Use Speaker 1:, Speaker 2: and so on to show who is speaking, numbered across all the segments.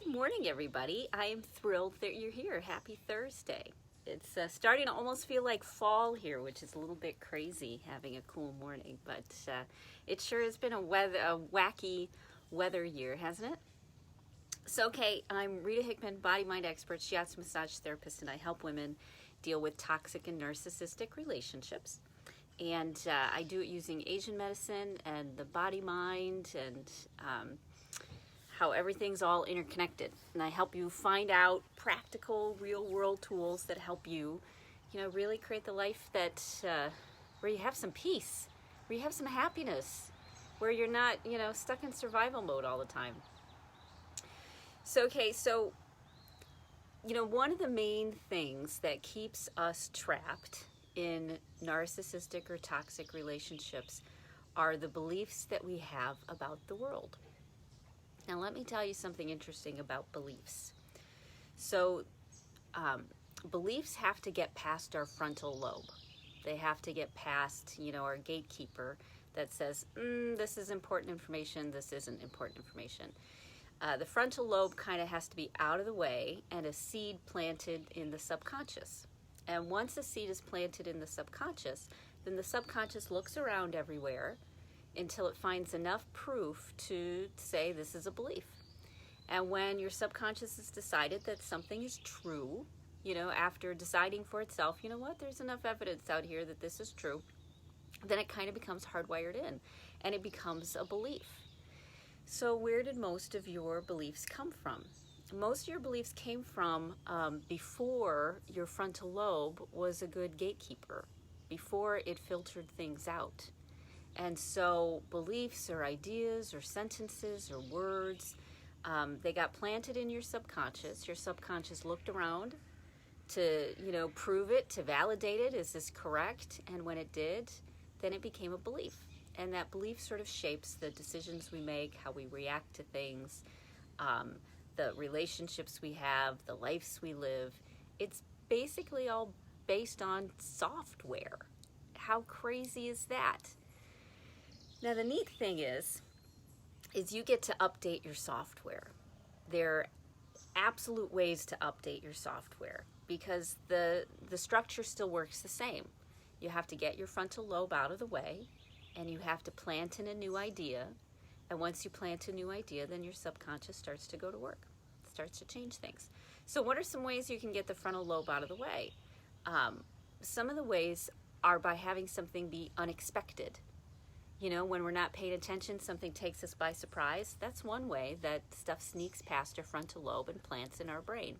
Speaker 1: morning, everybody. I am thrilled that you're here. Happy Thursday. It's starting to almost feel like fall here, which is a little bit crazy having a cool morning, but it sure has been a wacky weather year, hasn't it? So, okay, I'm Rita Hickman, body-mind expert, shiatsu massage therapist, and I help women deal with toxic and narcissistic relationships. And I do it using Asian medicine and the body-mind and how everything's all interconnected. And I help you find out practical, real-world tools that help you, really create the life that where you have some peace, where you have some happiness, where you're not, stuck in survival mode all the time. So, one of the main things that keeps us trapped in narcissistic or toxic relationships are the beliefs that we have about the world. Now, let me tell you something interesting about beliefs. So, beliefs have to get past our frontal lobe. They have to get past, our gatekeeper that says, this is important information, this isn't important information. The frontal lobe kind of has to be out of the way and a seed planted in the subconscious. And once a seed is planted in the subconscious, then the subconscious looks around everywhere until it finds enough proof to say this is a belief. And when your subconscious has decided that something is true, after deciding for itself, there's enough evidence out here that this is true, then it kind of becomes hardwired in and it becomes a belief. So where did most of your beliefs come from? Most of your beliefs came from before your frontal lobe was a good gatekeeper, before it filtered things out. And so beliefs or ideas or sentences or words, they got planted in your subconscious. Your subconscious looked around to, prove it, to validate it. Is this correct? And when it did, then it became a belief. And that belief sort of shapes the decisions we make, how we react to things, the relationships we have, the lives we live. It's basically all based on software. How crazy is that? Now, the neat thing is you get to update your software. There are absolute ways to update your software because the structure still works the same. You have to get your frontal lobe out of the way, and you have to plant in a new idea. And once you plant a new idea, then your subconscious starts to go to work. It starts to change things. So what are some ways you can get the frontal lobe out of the way? Some of the ways are by having something be unexpected. When we're not paying attention, something takes us by surprise. That's one way that stuff sneaks past our frontal lobe and plants in our brain.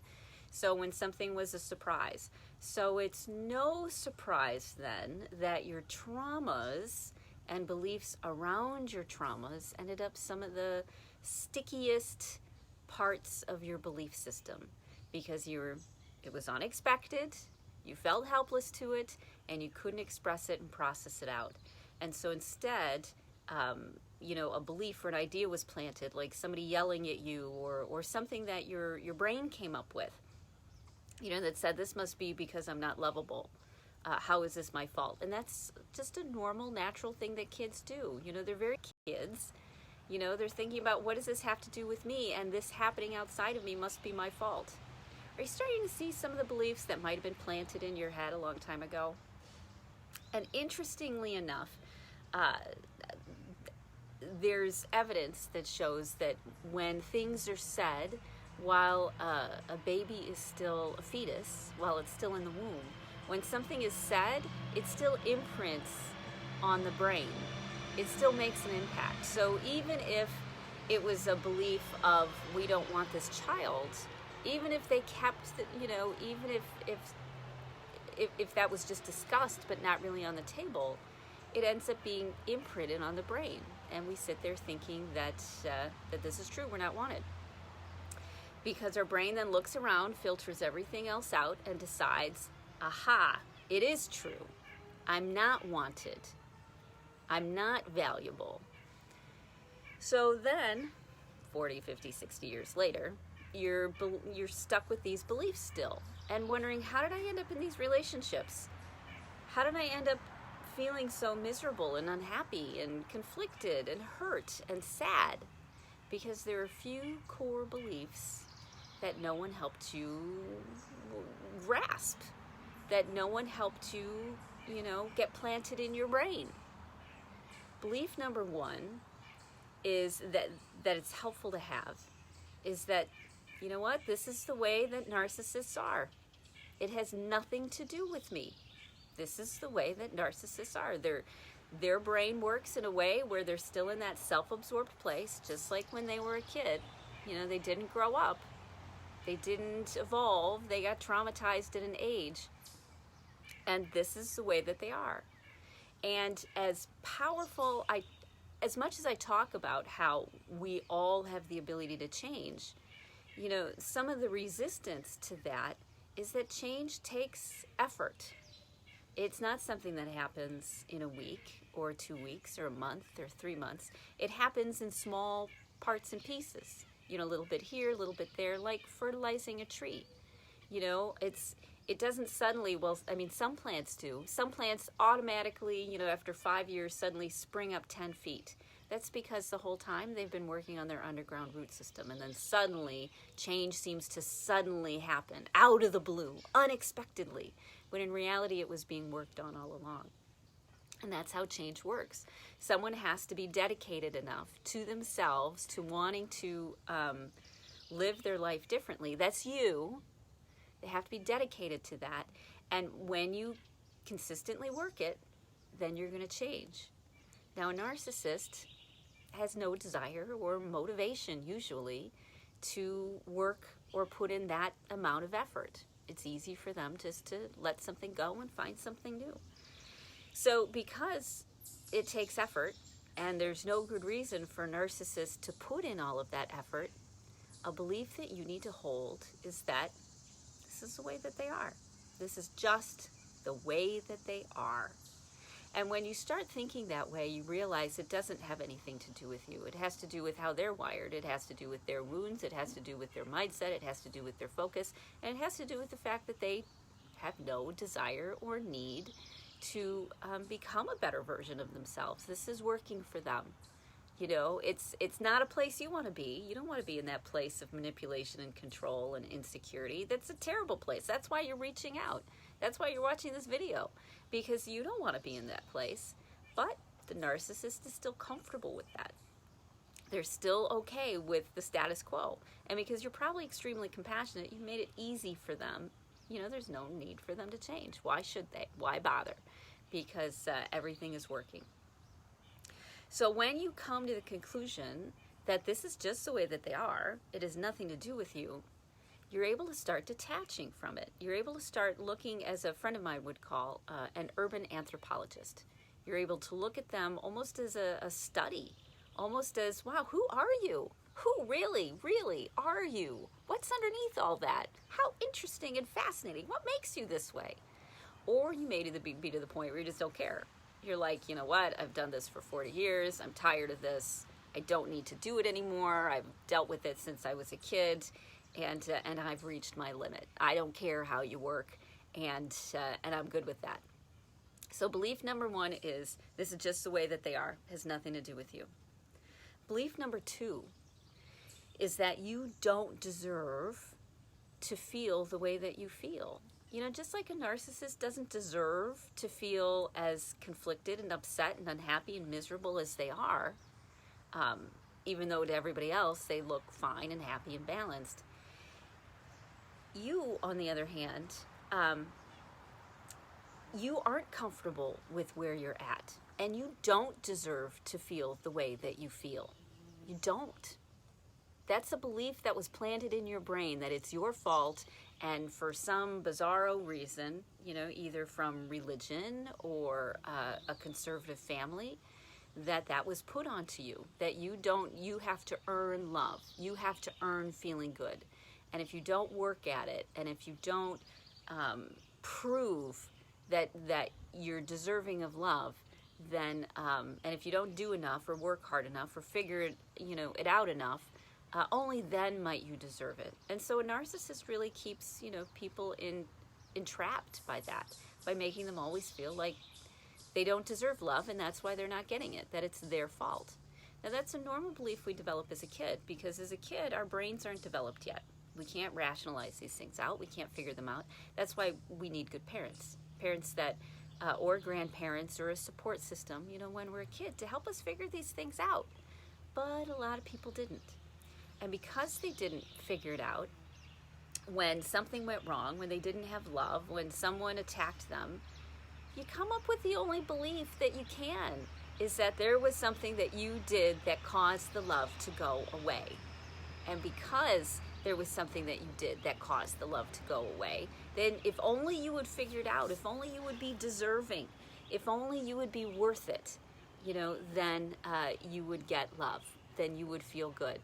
Speaker 1: So when something was a surprise. So it's no surprise then that your traumas and beliefs around your traumas ended up some of the stickiest parts of your belief system because it was unexpected, you felt helpless to it, and you couldn't express it and process it out. And so instead, a belief or an idea was planted, like somebody yelling at you or something that your brain came up with, that said, this must be because I'm not lovable. How is this my fault? And that's just a normal, natural thing that kids do. They're very kids. They're thinking about, what does this have to do with me? And this happening outside of me must be my fault. Are you starting to see some of the beliefs that might have been planted in your head a long time ago? And interestingly enough, there's evidence that shows that when things are said while a baby is still a fetus, while it's still in the womb, when something is said, it still imprints on the brain. It still makes an impact. So even if it was a belief of, we don't want this child, even if they kept, even if that was just discussed but not really on the table, it ends up being imprinted on the brain. And we sit there thinking that this is true, we're not wanted. Because our brain then looks around, filters everything else out, and decides, aha, it is true. I'm not wanted. I'm not valuable. So then, 40, 50, 60 years later, you're stuck with these beliefs still and wondering, how did I end up in these relationships? How did I end up feeling so miserable and unhappy and conflicted and hurt and sad? Because there are a few core beliefs that no one helped you grasp, that no one helped you, get planted in your brain. Belief number one is that it's helpful to have, is that, you know what, this is the way that narcissists are. It has nothing to do with me. This is the way that narcissists are. Their brain works in a way where they're still in that self-absorbed place, just like when they were a kid. They didn't grow up. They didn't evolve. They got traumatized at an age. And this is the way that they are. And as powerful, as much as I talk about how we all have the ability to change, some of the resistance to that is that change takes effort. It's not something that happens in a week or 2 weeks or a month or 3 months. It happens in small parts and pieces. A little bit here, a little bit there, like fertilizing a tree. It doesn't suddenly, some plants do. Some plants automatically, after 5 years, suddenly spring up 10 feet. That's because the whole time they've been working on their underground root system, and then suddenly change seems to suddenly happen out of the blue, unexpectedly, when in reality it was being worked on all along. And that's how change works. Someone has to be dedicated enough to themselves, to wanting to live their life differently. That's you. They have to be dedicated to that. And when you consistently work it, then you're going to change. Now, a narcissist has no desire or motivation, usually, to work or put in that amount of effort. It's easy for them just to let something go and find something new. So because it takes effort, and there's no good reason for narcissists to put in all of that effort, a belief that you need to hold is that this is the way that they are. This is just the way that they are. And when you start thinking that way, you realize it doesn't have anything to do with you. It has to do with how they're wired. It has to do with their wounds. It has to do with their mindset. It has to do with their focus. And it has to do with the fact that they have no desire or need to become a better version of themselves. This is working for them. It's not a place you want to be. You don't want to be in that place of manipulation and control and insecurity. That's a terrible place. That's why you're reaching out. That's why you're watching this video, because you don't want to be in that place. But the narcissist is still comfortable with that. They're still okay with the status quo. And because you're probably extremely compassionate, you made it easy for them. There's no need for them to change. Why should they? Why bother? Because everything is working. So when you come to the conclusion that this is just the way that they are, it has nothing to do with you, you're able to start detaching from it. You're able to start looking, as a friend of mine would call, an urban anthropologist. You're able to look at them almost as a study, almost as, wow, who are you? Who really, really are you? What's underneath all that? How interesting and fascinating. What makes you this way? Or you may be to the point where you just don't care. You're like, you know what? I've done this for 40 years. I'm tired of this. I don't need to do it anymore. I've dealt with it since I was a kid, and I've reached my limit. I don't care how you work, and I'm good with that. So belief number one is, this is just the way that they are. It has nothing to do with you. Belief number two is that you don't deserve to feel the way that you feel. Just like a narcissist doesn't deserve to feel as conflicted and upset and unhappy and miserable as they are, even though to everybody else they look fine and happy and balanced. You, on the other hand, you aren't comfortable with where you're at, and you don't deserve to feel the way that you feel. You don't. That's a belief that was planted in your brain, that it's your fault, and for some bizarro reason, either from religion or a conservative family, that was put onto you, that you have to earn love. You have to earn feeling good. And if you don't work at it, and if you don't prove that you're deserving of love, then, and if you don't do enough or work hard enough or figure it out enough, only then might you deserve it. And so a narcissist really keeps, people entrapped by that, by making them always feel like they don't deserve love, and that's why they're not getting it, that it's their fault. Now, that's a normal belief we develop as a kid, because as a kid, our brains aren't developed yet. We can't rationalize these things out. We can't figure them out. That's why we need good parents. Parents that, or grandparents or a support system, when we're a kid, to help us figure these things out. But a lot of people didn't. And because they didn't figure it out, when something went wrong, when they didn't have love, when someone attacked them, you come up with the only belief that you can, is that there was something that you did that caused the love to go away. And because there was something that you did that caused the love to go away, then if only you would figure it out, if only you would be deserving, if only you would be worth it, then you would get love, then you would feel good.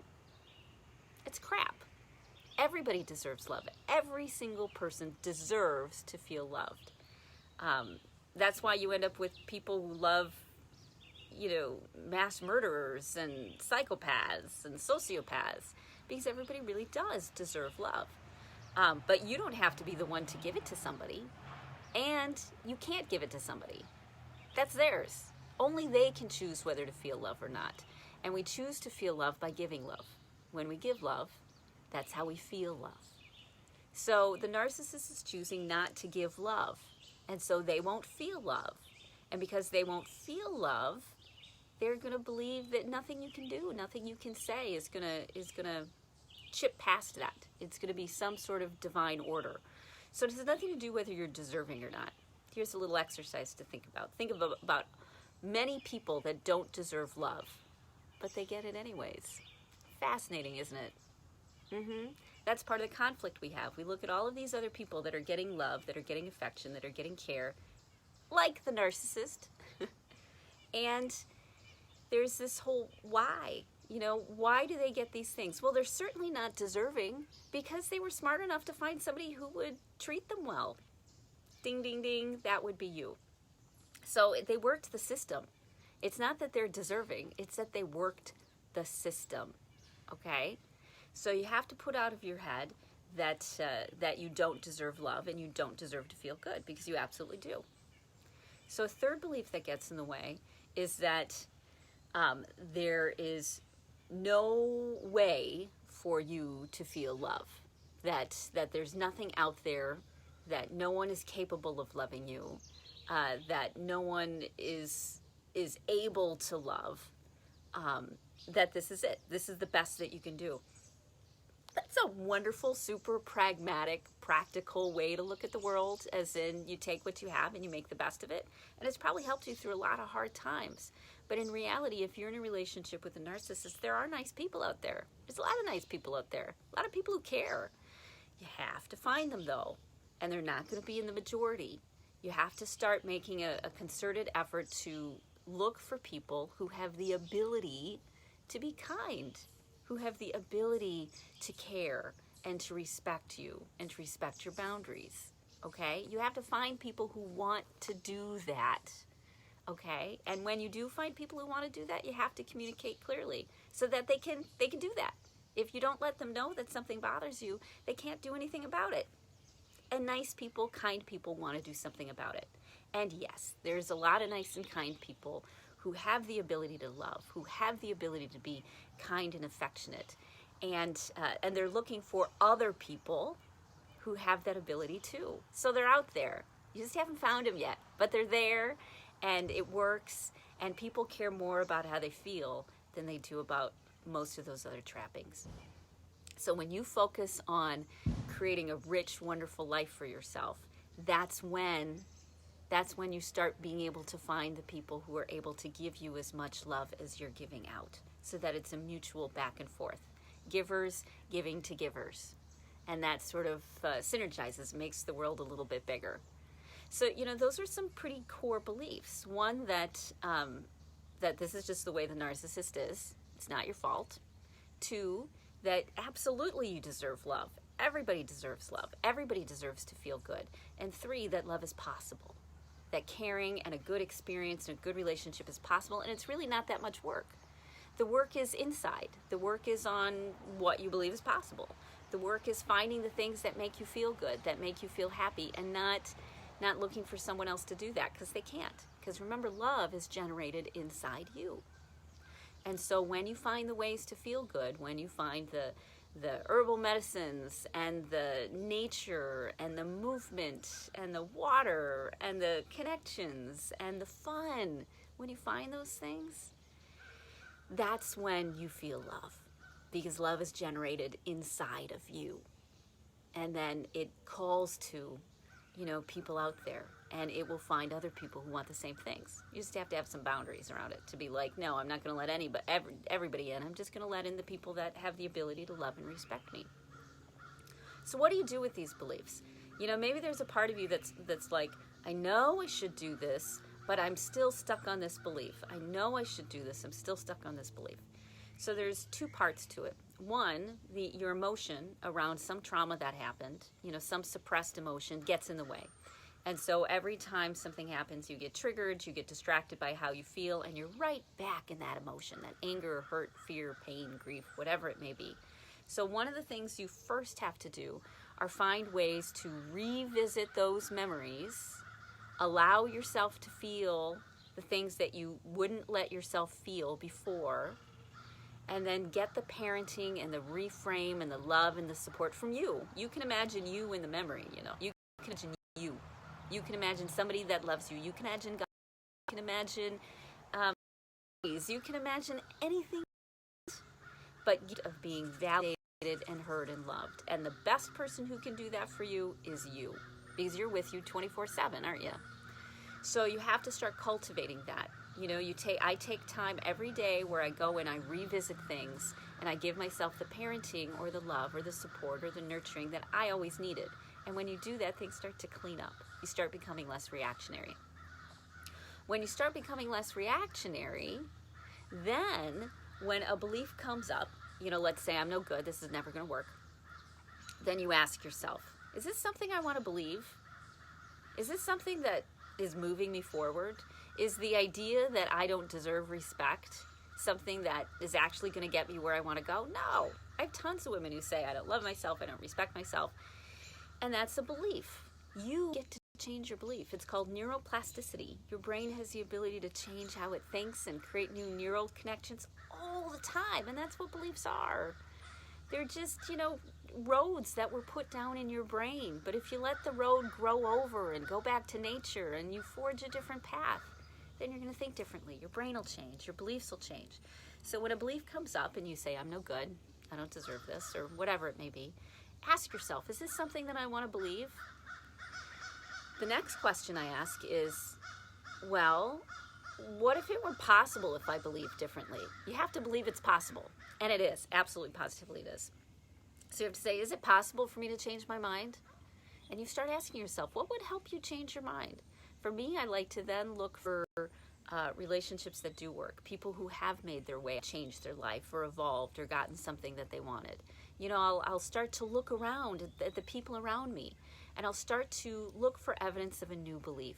Speaker 1: It's crap. Everybody deserves love. Every single person deserves to feel loved. That's why you end up with people who love, mass murderers and psychopaths and sociopaths, because everybody really does deserve love. But you don't have to be the one to give it to somebody, and you can't give it to somebody. That's theirs. Only they can choose whether to feel love or not. And we choose to feel love by giving love. When we give love, that's how we feel love. So the narcissist is choosing not to give love, and so they won't feel love. And because they won't feel love, they're going to believe that nothing you can do, nothing you can say is going to chip past that. It's going to be some sort of divine order. So it has nothing to do whether you're deserving or not. Here's a little exercise to think about. Think about many people that don't deserve love, but they get it anyways. Fascinating, isn't it? That's part of the conflict we have. We look at all of these other people that are getting love, that are getting affection, that are getting care, like the narcissist. And there's this whole why. Why do they get these things? Well, they're certainly not deserving, because they were smart enough to find somebody who would treat them well. Ding, ding, ding, that would be you. So they worked the system. It's not that they're deserving, it's that they worked the system, okay? So you have to put out of your head that you don't deserve love and you don't deserve to feel good, because you absolutely do. So a third belief that gets in the way is that there is no way for you to feel love, that there's nothing out there, that no one is capable of loving you, that no one is able to love, that this is it. This is the best that you can do. That's a wonderful, super pragmatic, practical way to look at the world, as in you take what you have and you make the best of it. And it's probably helped you through a lot of hard times. But in reality, if you're in a relationship with a narcissist, there are nice people out there. There's a lot of nice people out there. A lot of people who care. You have to find them, though. And they're not going to be in the majority. You have to start making a concerted effort to look for people who have the ability to be kind, who have the ability to care and to respect you and to respect your boundaries, okay? You have to find people who want to do that, okay? And when you do find people who want to do that, you have to communicate clearly so that they can do that. If you don't let them know that something bothers you, they can't do anything about it. And nice people, kind people want to do something about it. And yes, there's a lot of nice and kind people who have the ability to love, who have the ability to be kind and affectionate, and they're looking for other people who have that ability too. So they're out there. You just haven't found them yet, but they're there, and it works, and people care more about how they feel than they do about most of those other trappings. So when you focus on creating a rich, wonderful life for yourself, that's when you start being able to find the people who are able to give you as much love as you're giving out, so that it's a mutual back and forth. Givers giving to givers. And that sort of synergizes, makes the world a little bit bigger. So, those are some pretty core beliefs. One, that this is just the way the narcissist is. It's not your fault. Two, that absolutely you deserve love. Everybody deserves love. Everybody deserves to feel good. And three, that love is possible. That caring and a good experience and a good relationship is possible, and it's really not that much work. The work is inside. The work is on what you believe is possible. The work is finding the things that make you feel good, that make you feel happy, and not looking for someone else to do that, because they can't. Because remember, love is generated inside you. And so when you find the ways to feel good, when you find the herbal medicines and the nature and the movement and the water and the connections and the fun, when you find those things, that's when you feel love, because love is generated inside of you. And then it calls to, people out there, and it will find other people who want the same things. You just have to have some boundaries around it to be like, no, I'm not going to let everybody in. I'm just going to let in the people that have the ability to love and respect me. So what do you do with these beliefs? Maybe there's a part of you that's like, I know I should do this, but I'm still stuck on this belief. I know I should do this. I'm still stuck on this belief. So there's two parts to it. One, your emotion around some trauma that happened, some suppressed emotion gets in the way. And so every time something happens, you get triggered, you get distracted by how you feel, and you're right back in that emotion, that anger, hurt, fear, pain, grief, whatever it may be. So one of the things you first have to do are find ways to revisit those memories, allow yourself to feel the things that you wouldn't let yourself feel before, and then get the parenting and the reframe and the love and the support from you. You can imagine you in the memory, You can imagine you. You can imagine somebody that loves you. You can imagine God. You can imagine you can imagine anything, but of being validated and heard and loved. And the best person who can do that for you is you, because you're with you 24/7, aren't you? So you have to start cultivating that. I take time every day where I go and I revisit things, and I give myself the parenting or the love or the support or the nurturing that I always needed. And when you do that, things start to clean up. You start becoming less reactionary. When you start becoming less reactionary, then when a belief comes up, let's say I'm no good, this is never going to work, then you ask yourself, is this something I want to believe? Is this something that is moving me forward? Is the idea that I don't deserve respect something that is actually going to get me where I want to go? No. I have tons of women who say, I don't love myself, I don't respect myself. And that's a belief. You get to change your belief. It's called neuroplasticity. Your brain has the ability to change how it thinks and create new neural connections all the time. And that's what beliefs are. They're just, roads that were put down in your brain. But if you let the road grow over and go back to nature and you forge a different path, then you're going to think differently. Your brain will change. Your beliefs will change. So when a belief comes up and you say, I'm no good, I don't deserve this, or whatever it may be, ask yourself, is this something that I want to believe? The next question I ask is, well, what if it were possible if I believed differently? You have to believe it's possible. And it is. Absolutely, positively it is. So you have to say, is it possible for me to change my mind? And you start asking yourself, what would help you change your mind? For me, I like to then look for relationships that do work. People who have made their way, changed their life, or evolved, or gotten something that they wanted. I'll start to look around at the people around me, and I'll start to look for evidence of a new belief.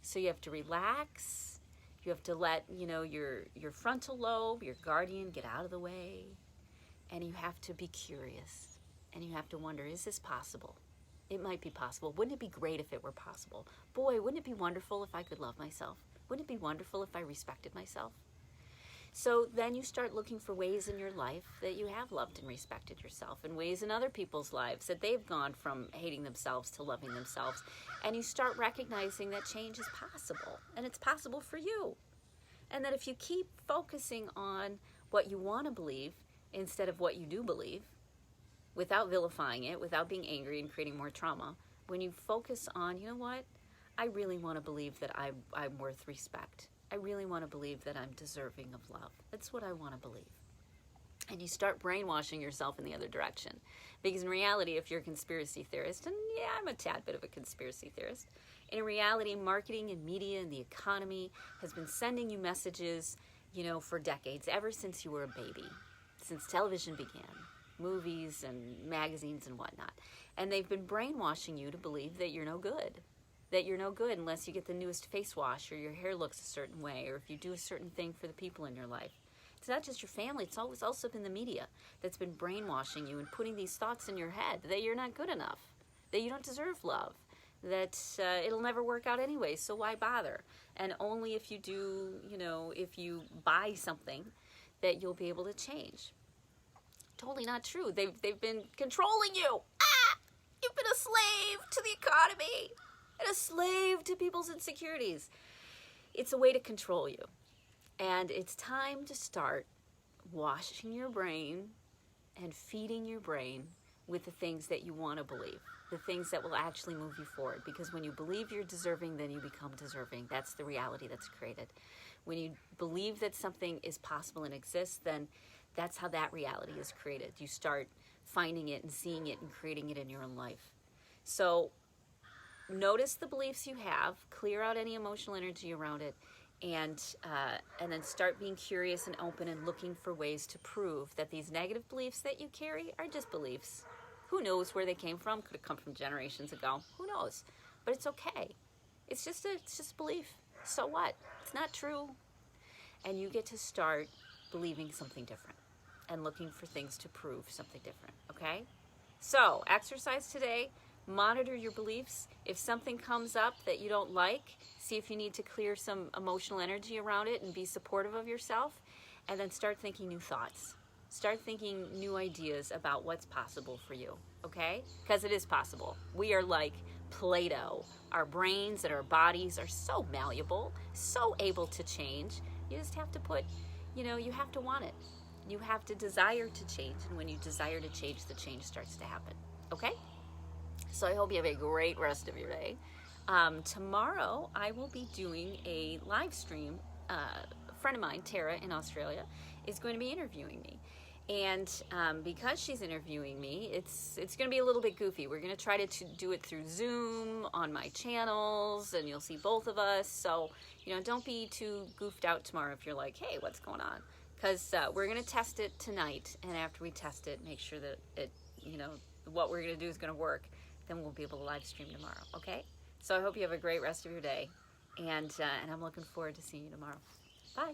Speaker 1: So you have to relax. You have to let, your frontal lobe, your guardian, get out of the way. And you have to be curious. And you have to wonder, is this possible? It might be possible. Wouldn't it be great if it were possible? Boy, wouldn't it be wonderful if I could love myself? Wouldn't it be wonderful if I respected myself? So then you start looking for ways in your life that you have loved and respected yourself, and ways in other people's lives that they've gone from hating themselves to loving themselves. And you start recognizing that change is possible, and it's possible for you. And that if you keep focusing on what you want to believe instead of what you do believe, without vilifying it, without being angry and creating more trauma, when you focus on, I really want to believe that I'm worth respect. I really want to believe that I'm deserving of love. That's what I want to believe. And you start brainwashing yourself in the other direction. Because in reality, if you're a conspiracy theorist, and yeah, I'm a tad bit of a conspiracy theorist, in reality, marketing and media and the economy has been sending you messages, for decades, ever since you were a baby, since television began, movies and magazines and whatnot. And they've been brainwashing you to believe that you're no good. That you're no good unless you get the newest face wash, or your hair looks a certain way, or if you do a certain thing for the people in your life. It's not just your family, it's always also been the media that's been brainwashing you and putting these thoughts in your head that you're not good enough, that you don't deserve love, that it'll never work out anyway, so why bother? And only if you do, if you buy something, that you'll be able to change. Totally not true. They've been controlling you. Ah! You've been a slave to the economy and a slave to people's insecurities. It's a way to control you. And it's time to start washing your brain and feeding your brain with the things that you want to believe, the things that will actually move you forward. Because when you believe you're deserving, then you become deserving. That's the reality that's created. When you believe that something is possible and exists, then that's how that reality is created. You start finding it and seeing it and creating it in your own life. So notice the beliefs you have, clear out any emotional energy around it, and then start being curious and open and looking for ways to prove that these negative beliefs that you carry are just beliefs. Who knows where they came from? Could have come from generations ago. Who knows? But it's okay. It's just a belief. So what? It's not true. And you get to start believing something different and looking for things to prove something different, okay? So, exercise today. Monitor your beliefs. If something comes up that you don't like, see if you need to clear some emotional energy around it and be supportive of yourself. And then start thinking new thoughts. Start thinking new ideas about what's possible for you, okay? Because it is possible. We are like Play-Doh. Our brains and our bodies are so malleable, so able to change. You just have to you have to want it. You have to desire to change. And when you desire to change, the change starts to happen, okay? So I hope you have a great rest of your day. Tomorrow, I will be doing a live stream. A friend of mine, Tara, in Australia, is going to be interviewing me. And because she's interviewing me, it's going to be a little bit goofy. We're going to try to do it through Zoom on my channels, and you'll see both of us. So, don't be too goofed out tomorrow if you're like, hey, what's going on? Because we're going to test it tonight, and after we test it, make sure that what we're going to do is going to work. Then we'll be able to live stream tomorrow, okay? So I hope you have a great rest of your day, and I'm looking forward to seeing you tomorrow. Bye.